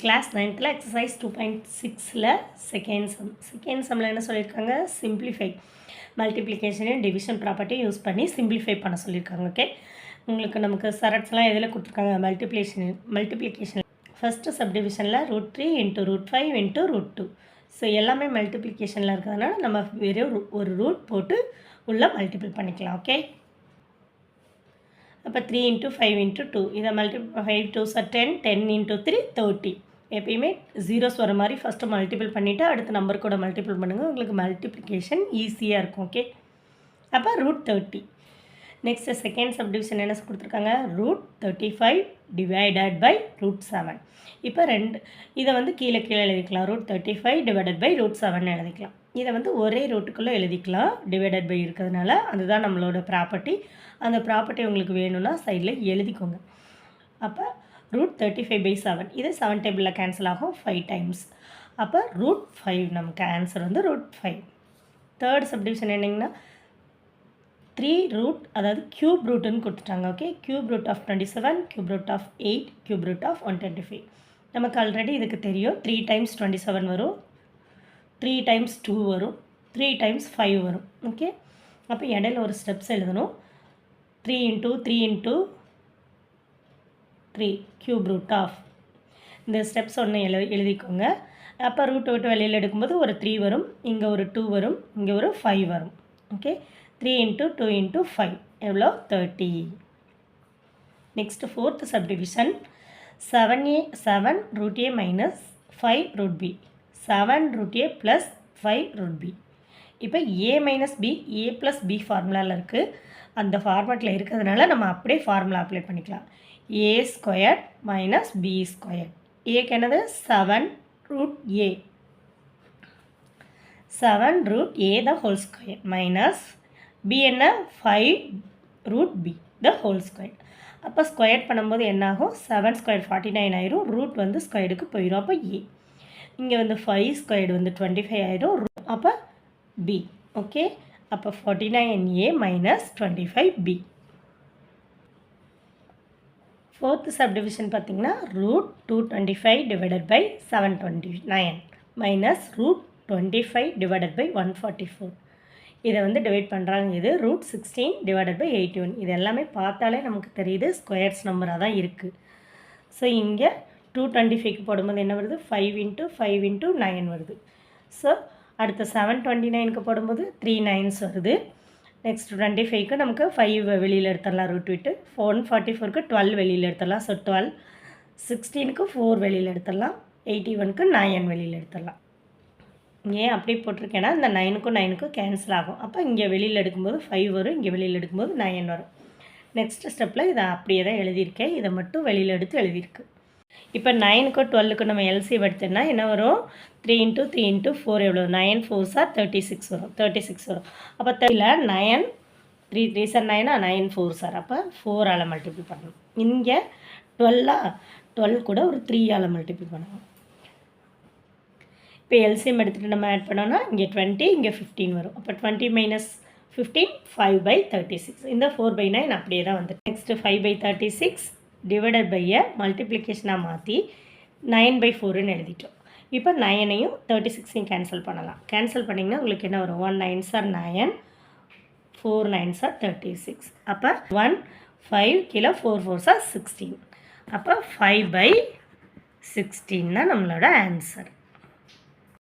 Class 9th exercise 2.6ல் second சம்மில் என்ன சொல்லியிருக்காங்க, சிம்பிளிஃபை மல்டிப்ளிகேஷனையும் டிவிஷன் ப்ராப்பர்ட்டி யூஸ் பண்ணி சிம்பிளிஃபை பண்ண சொல்லியிருக்காங்க. ஓகே, உங்களுக்கு நமக்கு சரட்ஸ்லாம் எதில் கொடுத்துருக்காங்க, மல்டிப்ளிகேஷன் ஃபஸ்ட்டு சப்டிவிஷனில் √3 × √5 × √2. ஸோ எல்லாமே மல்டிப்ளிகேஷனில் இருக்கிறதுனால நம்ம வெறும் ஒரு ரூட் போட்டு உள்ளே மல்டிபிள் பண்ணிக்கலாம். ஓகே, அப்போ 3 × 5 × 2 இதை 5 2s are 10, 10 × 3 30. எப்பயுமே ஜீரோஸ் வர மாதிரி ஃபஸ்ட்டு மல்டிபிள் பண்ணிவிட்டு அடுத்த நம்பர் கூட மல்டிபிள் பண்ணுங்கள், உங்களுக்கு மல்டிப்ளிகேஷன் ஈஸியாக இருக்கும். ஓகே, அப்போ √30. நெக்ஸ்ட்டு செகண்ட் சப்டிவிஷன் என்ன கொடுத்துருக்காங்க, √35 / √7. இப்போ இதை கீழே எழுதிக்கலாம், √35 / √7 எழுதிக்கலாம். இதை ஒரே ரூட்டுக்குள்ளே எழுதிக்கலாம், டிவைடட் பை இருக்கிறதுனால. அதுதான் நம்மளோட ப்ராப்பர்ட்டி. அந்த ப்ராப்பர்ட்டி உங்களுக்கு வேணும்னா சைடில் எழுதிக்கோங்க. அப்போ √35/7 இது 7 டேபிளில் கேன்சல் ஆகும் 5 டைம்ஸ். அப்போ √5 நமக்கு ஆன்சர் √5. தேர்ட் சப்டிவிஷன் என்னங்கன்னா 3 ரூட், அதாவது க்யூப் ரூட்டுன்னு கொடுத்துட்டாங்க. Okay, cube root of 27, cube root of 8, cube root of 125. நமக்கு ஆல்ரெடி இதுக்கு தெரியும், 3 டைம்ஸ் 27 வரும், 3 டைம்ஸ் 2 வரும், 3 டைம்ஸ் 5 வரும். ஓகே, அப்போ இடையில ஒரு ஸ்டெப்ஸ் எழுதணும். 3 × 3 × 3 க்யூப் ரூட் ஆஃப், இந்த ஸ்டெப்ஸ் ஒன்று எழுதிக்கோங்க. அப்போ ரூட்டை விட்டு வெளியில் எடுக்கும்போது ஒரு 3 வரும், இங்கே ஒரு 2 வரும், இங்கே ஒரு 5 வரும். ஓகே, 3 × 2 × 5 எவ்வளோ, 30. Next fourth subdivision 7a √a - 5 √b, 7 √a + 5 √b. இப்போ a - b, a + b ஃபார்முலாவில் இருக்குது. அந்த ஃபார்மேட்டில் இருக்கிறதுனால நம்ம அப்படியே ஃபார்முலா அப்ளை பண்ணிக்கலாம். a² - b². ஏக்கு என்னது 7 √a, 7 √a the whole square minus b என்ன 5 √b the whole square. அப்போ ஸ்கொயர் பண்ணும்போது என்னாகும், 7 ஸ்கொயர் 49 ஆயிரும், ரூட் ஸ்கொயருக்கு போயிடும். அப்போ a, இங்கே 5 ஸ்கொயர் 25 ஆயிரும், அப்போ b. ஓகே, அப்போ 49a - 25b. ஃபோர்த்து சப்டிவிஷன் பார்த்திங்கன்னா √225 / 729 -√25 / 144. இதை டிவைட் பண்ணுறாங்க. இது √16 / 81. இது எல்லாமே பார்த்தாலே நமக்கு தெரியுது ஸ்கொயர்ஸ் நம்பராக தான் இருக்குது. ஸோ இங்கே 225க்கு போடும்போது என்ன வருது, 5 × 5 × 9 வருது. ஸோ அடுத்த 729க்கு போடும்போது 3 9s வருது. நெக்ஸ்ட் 25க்கு நமக்கு 5 வெளியில் எடுத்துடலாம் ரூட் விட்டு, 144க்கு 12 வெளியில் எடுத்துடலாம். ஸோ 12, 16க்கு 4 வெளியில் எடுத்துடலாம், 81க்கு 9 வெளியில் எடுத்துடலாம். ஏன் அப்படி போட்டிருக்கேன்னா இந்த 9க்கும் 9க்கும் கேன்சல் ஆகும். அப்போ இங்கே வெளியில் எடுக்கும்போது 5 வரும், இங்கே வெளியில் எடுக்கும்போது 9 வரும். நெக்ஸ்ட் ஸ்டெப்பில் இதை அப்படியே தான் எழுதியிருக்கேன், இதை மட்டும் வெளியில் எடுத்து எழுதியிருக்கு. இப்போ 9க்கும் 12க்கும் நம்ம எல்சிஎம் எடுத்தோம்னா என்ன வரும், 3 × 3 × 4 எவ்வளோ, 9 4s are 36 வரும், 36 வரும். அப்போ 9 3 3s are 9, 9 4s are, அப்போ 4ஆல் மல்டிபிள் பண்ணணும். இங்கே 12 கூட ஒரு 3ஆல் மல்டிபிள் பண்ணணும். இப்போ எல்சிஎம் எடுத்துகிட்டு நம்ம ஆட் பண்ணோன்னா இங்கே 20, இங்கே 15 வரும். அப்போ 20 - 15 5/36. இந்த 4/9 அப்படியே தான் வந்துட்டு. நெக்ஸ்ட்டு 5/36 டிவைடட் பையை மல்டிப்ளிகேஷனாக மாற்றி 9/4ன்னு எழுதிட்டோம். இப்போ 9ஐயும் 36ஐயும் கேன்சல் பண்ணலாம். கேன்சல் பண்ணிங்கன்னா உங்களுக்கு என்ன வரும், 1 9s are 9, 4 9s are 36. அப்போ 1 5 கீழே 4 4s are 16. அப்போ 5/16 தான் நம்மளோட ஆன்சர்.